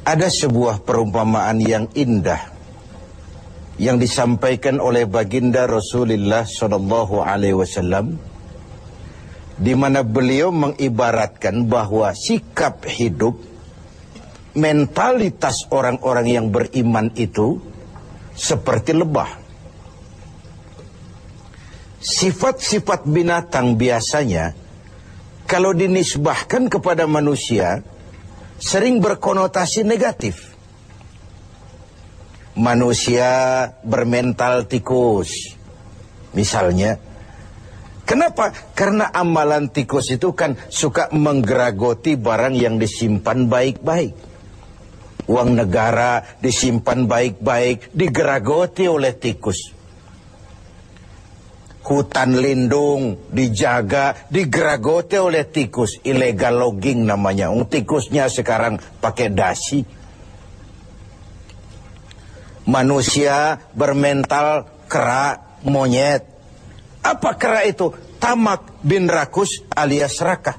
Ada sebuah perumpamaan yang indah yang disampaikan oleh baginda Rasulullah SAW, di mana beliau mengibaratkan bahwa sikap hidup, mentalitas orang-orang yang beriman itu seperti lebah. Sifat-sifat binatang biasanya kalau dinisbahkan kepada manusia sering berkonotasi negatif. Manusia bermental tikus misalnya. Kenapa? Karena amalan tikus itu kan suka menggeragoti barang yang disimpan baik-baik. Uang negara disimpan baik-baik, digeragoti oleh tikus. Hutan lindung dijaga, digeragoti oleh tikus. Illegal logging namanya. Tikusnya sekarang pakai dasi. Manusia bermental kera, monyet. Apa kera itu? Tamak bin rakus alias serakah.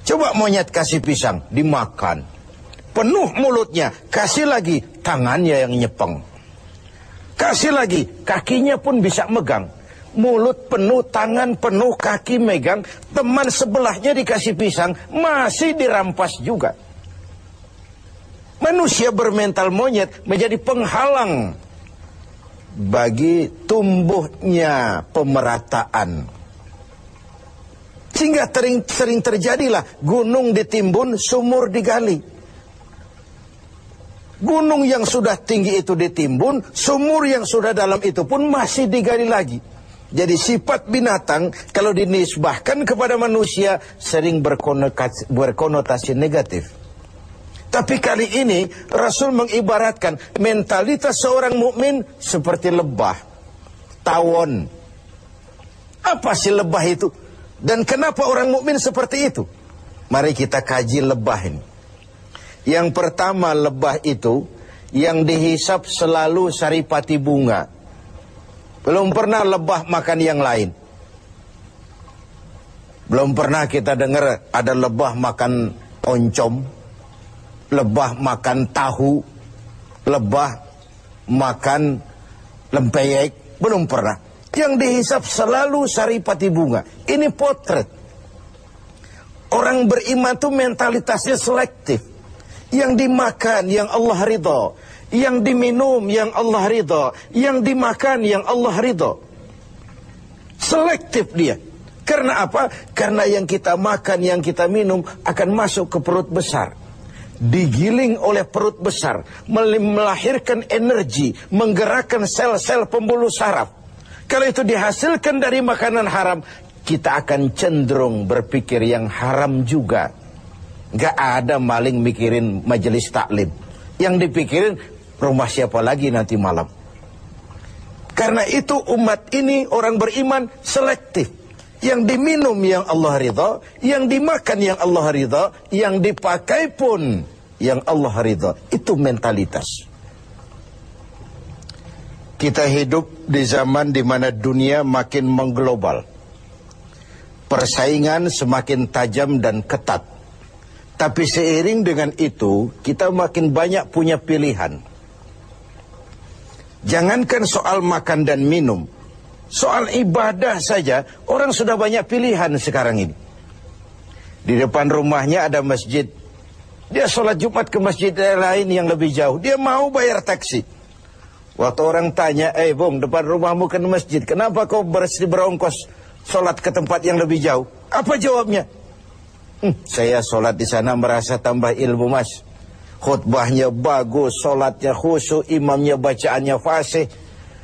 Coba monyet kasih pisang, dimakan. Penuh mulutnya, kasih lagi tangannya yang nyepeng. Kasih lagi, kakinya pun bisa megang. Mulut penuh, tangan penuh, kaki megang. Teman sebelahnya dikasih pisang, masih dirampas juga. Manusia bermental monyet menjadi penghalang bagi tumbuhnya pemerataan. Sehingga sering terjadilah gunung ditimbun, sumur digali. Gunung yang sudah tinggi itu ditimbun, sumur yang sudah dalam itu pun masih digali lagi. Jadi sifat binatang kalau dinisbahkan kepada manusia sering berkonotasi negatif. Tapi kali ini Rasul mengibaratkan mentalitas seorang mukmin seperti lebah, tawon. Apa sih lebah itu? Dan kenapa orang mukmin seperti itu? Mari kita kaji lebah ini. Yang pertama, lebah itu yang dihisap selalu saripati bunga. Belum pernah lebah makan yang lain. Belum pernah kita dengar ada lebah makan oncom, lebah makan tahu, lebah makan lempeyek. Belum pernah. Yang dihisap selalu saripati bunga. Ini potret. Orang beriman itu mentalitasnya selektif. Yang dimakan yang Allah ridha, yang diminum yang Allah ridha, yang dimakan yang Allah ridha. Selektif dia. Karena apa? Karena yang kita makan, yang kita minum akan masuk ke perut besar. Digiling oleh perut besar, melahirkan energi, menggerakkan sel-sel pembuluh saraf. Kalau itu dihasilkan dari makanan haram, kita akan cenderung berpikir yang haram juga. Gak ada maling mikirin majelis taklim. Yang dipikirin rumah siapa lagi nanti malam. Karena itu umat ini orang beriman selektif. Yang diminum yang Allah ridha, yang dimakan yang Allah ridha, yang dipakai pun yang Allah ridha. Itu mentalitas. Kita hidup di zaman di mana dunia makin mengglobal. Persaingan semakin tajam dan ketat. Tapi seiring dengan itu, kita makin banyak punya pilihan. Jangankan soal makan dan minum, soal ibadah saja, orang sudah banyak pilihan sekarang ini. Di depan rumahnya ada masjid. Dia sholat Jumat ke masjid lain yang lebih jauh. Dia mau bayar taksi. Waktu orang tanya, bung, depan rumahmu kan masjid, kenapa kau berongkos sholat ke tempat yang lebih jauh? Apa jawabnya? Saya sholat di sana merasa tambah ilmu, mas. Khutbahnya bagus, sholatnya khusyuk, imamnya bacaannya fasih.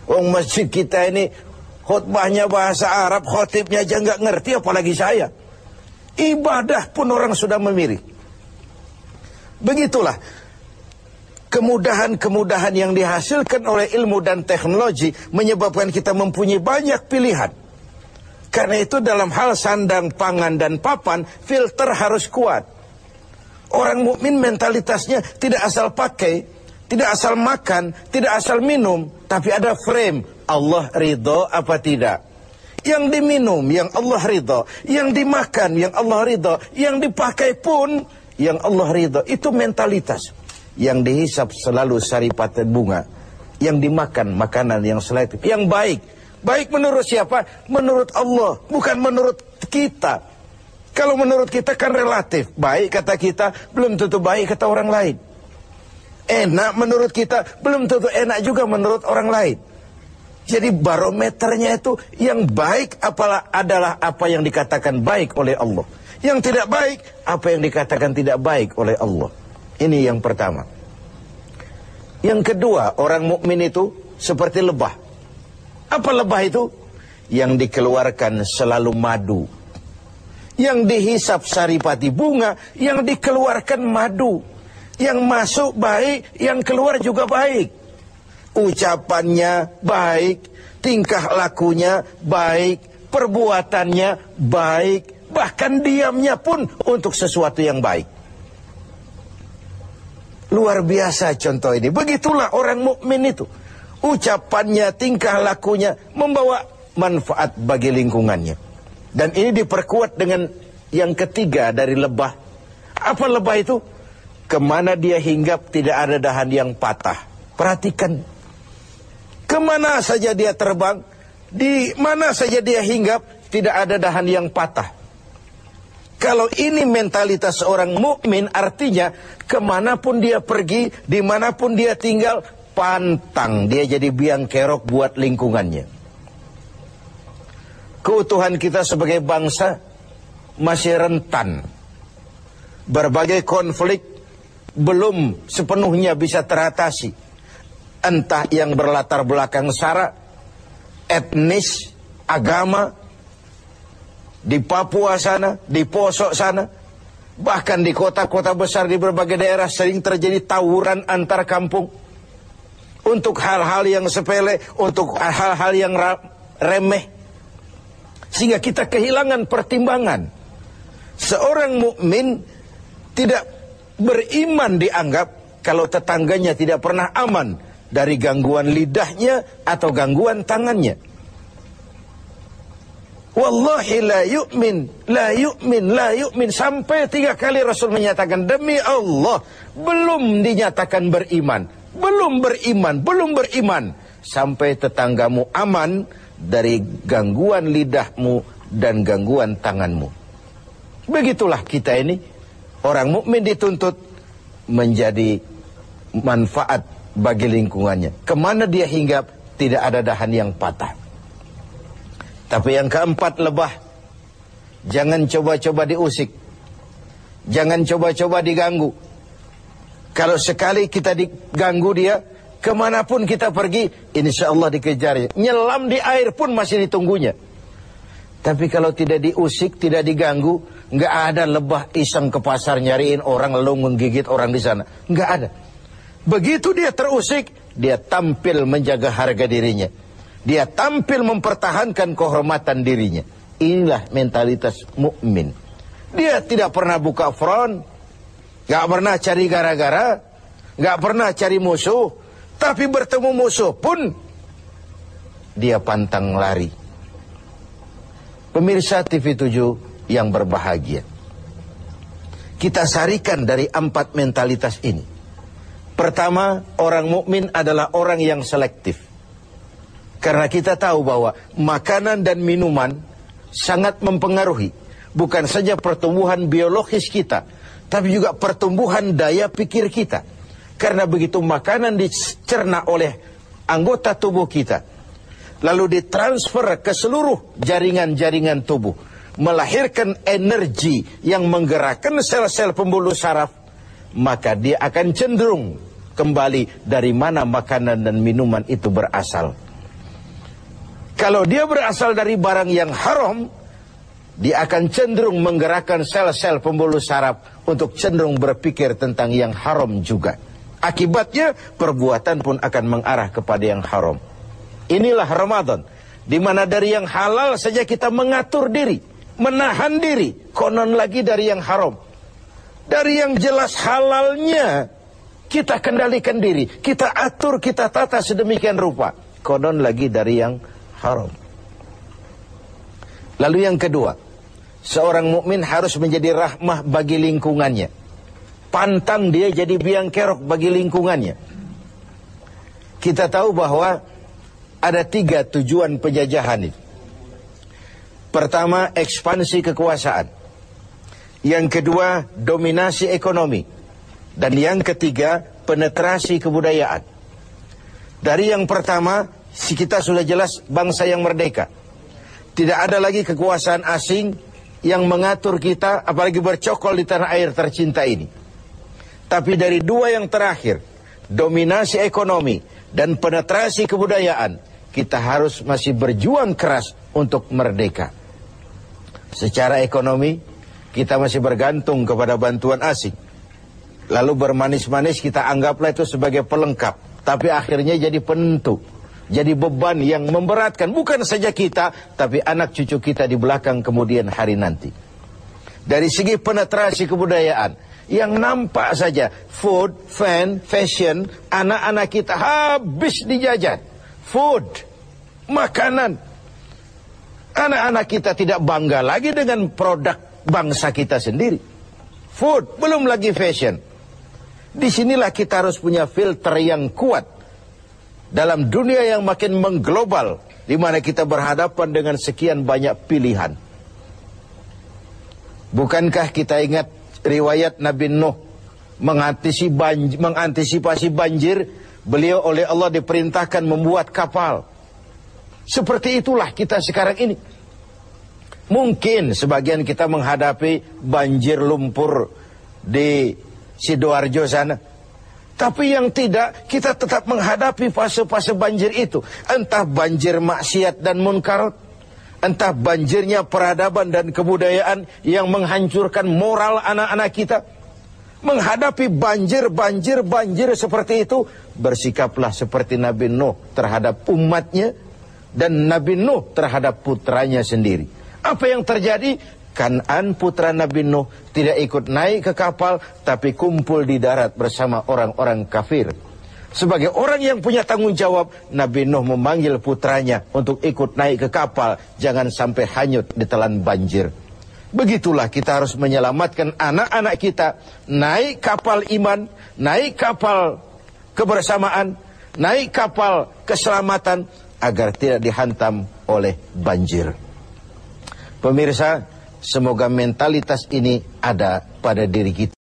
Masjid kita ini khutbahnya bahasa Arab, khotibnya aja nggak ngerti, apalagi saya. Ibadah pun orang sudah memilih. Begitulah kemudahan-kemudahan yang dihasilkan oleh ilmu dan teknologi menyebabkan kita mempunyai banyak pilihan. Karena itu dalam hal sandang, pangan, dan papan, filter harus kuat. Orang mukmin mentalitasnya tidak asal pakai, tidak asal makan, tidak asal minum, tapi ada frame. Allah ridho apa tidak? Yang diminum, yang Allah ridho. Yang dimakan, yang Allah ridho. Yang dipakai pun, yang Allah ridho. Itu mentalitas. Yang dihisap selalu saripati bunga. Yang dimakan makanan yang selektif. Yang baik. Baik menurut siapa? Menurut Allah. Bukan menurut kita. Kalau menurut kita kan relatif. Baik kata kita, belum tentu baik kata orang lain. Enak menurut kita, belum tentu enak juga menurut orang lain. Jadi barometernya itu yang baik adalah apa yang dikatakan baik oleh Allah. Yang tidak baik, apa yang dikatakan tidak baik oleh Allah. Ini yang pertama. Yang kedua, orang mukmin itu seperti lebah. Apa lebah itu? Yang dikeluarkan selalu madu. Yang dihisap saripati bunga, yang dikeluarkan madu. Yang masuk baik, yang keluar juga baik. Ucapannya baik, tingkah lakunya baik, perbuatannya baik, bahkan diamnya pun untuk sesuatu yang baik. Luar biasa contoh ini. Begitulah orang mukmin itu. Ucapannya, tingkah lakunya membawa manfaat bagi lingkungannya. Dan ini diperkuat dengan yang ketiga dari lebah. Apa lebah itu? Kemana dia hinggap tidak ada dahan yang patah. Perhatikan. Kemana saja dia terbang, di mana saja dia hinggap, tidak ada dahan yang patah. Kalau ini mentalitas seorang mukmin, artinya kemanapun dia pergi, dimanapun dia tinggal, pantang dia jadi biang kerok buat lingkungannya. Keutuhan kita sebagai bangsa masih rentan. Berbagai konflik belum sepenuhnya bisa teratasi. Entah yang berlatar belakang sara, etnis, agama. Di Papua sana, di Poso sana, bahkan di kota-kota besar di berbagai daerah sering terjadi tawuran antar kampung. Untuk hal-hal yang sepele, untuk hal-hal yang remeh. Sehingga kita kehilangan pertimbangan. Seorang mukmin tidak beriman dianggap kalau tetangganya tidak pernah aman dari gangguan lidahnya atau gangguan tangannya. Wallahi la yu'min, la yu'min, la yu'min. Sampai 3 kali Rasul menyatakan, demi Allah, belum dinyatakan beriman. Belum beriman, belum beriman. Sampai tetanggamu aman dari gangguan lidahmu dan gangguan tanganmu. Begitulah kita ini. Orang mukmin dituntut menjadi manfaat bagi lingkungannya. Kemana dia hinggap, tidak ada dahan yang patah. Tapi yang keempat, lebah. Jangan coba-coba diusik. Jangan coba-coba diganggu. Kalau sekali kita diganggu dia, kemanapun kita pergi, insya Allah dikejarnya. Nyelam di air pun masih ditunggunya. Tapi kalau tidak diusik, tidak diganggu, nggak ada lebah iseng ke pasar nyariin orang lalu menggigit orang di sana. Nggak ada. Begitu dia terusik, dia tampil menjaga harga dirinya. Dia tampil mempertahankan kehormatan dirinya. Inilah mentalitas mukmin. Dia tidak pernah buka front, gak pernah cari gara-gara, gak pernah cari musuh. Tapi bertemu musuh pun dia pantang lari. Pemirsa TV 7 yang berbahagia, kita sarikan dari 4 mentalitas ini. Pertama, orang mukmin adalah orang yang selektif. Karena kita tahu bahwa makanan dan minuman sangat mempengaruhi bukan saja pertumbuhan biologis kita, tapi juga pertumbuhan daya pikir kita. Karena begitu makanan dicerna oleh anggota tubuh kita, lalu ditransfer ke seluruh jaringan-jaringan tubuh, melahirkan energi yang menggerakkan sel-sel pembuluh saraf, maka dia akan cenderung kembali dari mana makanan dan minuman itu berasal. Kalau dia berasal dari barang yang haram, dia akan cenderung menggerakkan sel-sel pembuluh saraf untuk cenderung berpikir tentang yang haram juga. Akibatnya perbuatan pun akan mengarah kepada yang haram. Inilah Ramadan, di mana dari yang halal saja kita mengatur diri, menahan diri, konon lagi dari yang haram. Dari yang jelas halalnya kita kendalikan diri, kita atur, kita tata sedemikian rupa, konon lagi dari yang haram. Lalu yang kedua, seorang mukmin harus menjadi rahmah bagi lingkungannya. pantang dia jadi biang kerok bagi lingkungannya. Kita tahu bahwa ada 3 tujuan penjajahan ini. Pertama, ekspansi kekuasaan. Yang kedua, dominasi ekonomi. Dan yang ketiga, penetrasi kebudayaan. Dari yang pertama, kita sudah jelas bangsa yang merdeka. Tidak ada lagi kekuasaan asing yang mengatur kita, apalagi bercokol di tanah air tercinta ini. Tapi dari 2 yang terakhir, dominasi ekonomi dan penetrasi kebudayaan, kita harus masih berjuang keras untuk merdeka. Secara ekonomi, kita masih bergantung kepada bantuan asing. Lalu bermanis-manis kita anggaplah itu sebagai pelengkap. Tapi akhirnya jadi penentu. Jadi beban yang memberatkan. Bukan saja kita, tapi anak cucu kita di belakang kemudian hari nanti. Dari segi penetrasi kebudayaan, yang nampak saja food, fan, fashion, anak-anak kita habis dijajan. Food, makanan. Anak-anak kita tidak bangga lagi dengan produk bangsa kita sendiri. Food, belum lagi fashion. Disinilah kita harus punya filter yang kuat dalam dunia yang makin mengglobal, di mana kita berhadapan dengan sekian banyak pilihan. Bukankah kita ingat riwayat Nabi Nuh mengantisipasi banjir? Beliau oleh Allah diperintahkan membuat kapal. Seperti itulah kita sekarang ini. Mungkin sebagian kita menghadapi banjir lumpur di Sidoarjo sana. Tapi yang tidak, kita tetap menghadapi fase-fase banjir itu. Entah banjir maksiat dan munkarat, entah banjirnya peradaban dan kebudayaan yang menghancurkan moral anak-anak kita. Menghadapi banjir seperti itu, bersikaplah seperti Nabi Nuh terhadap umatnya dan Nabi Nuh terhadap putranya sendiri. Apa yang terjadi? Kan'an putra Nabi Nuh tidak ikut naik ke kapal, tapi kumpul di darat bersama orang-orang kafir. Sebagai orang yang punya tanggung jawab, Nabi Nuh memanggil putranya untuk ikut naik ke kapal, jangan sampai hanyut ditelan banjir. Begitulah kita harus menyelamatkan anak-anak kita, naik kapal iman, naik kapal kebersamaan, naik kapal keselamatan, agar tidak dihantam oleh banjir. Pemirsa, semoga mentalitas ini ada pada diri kita.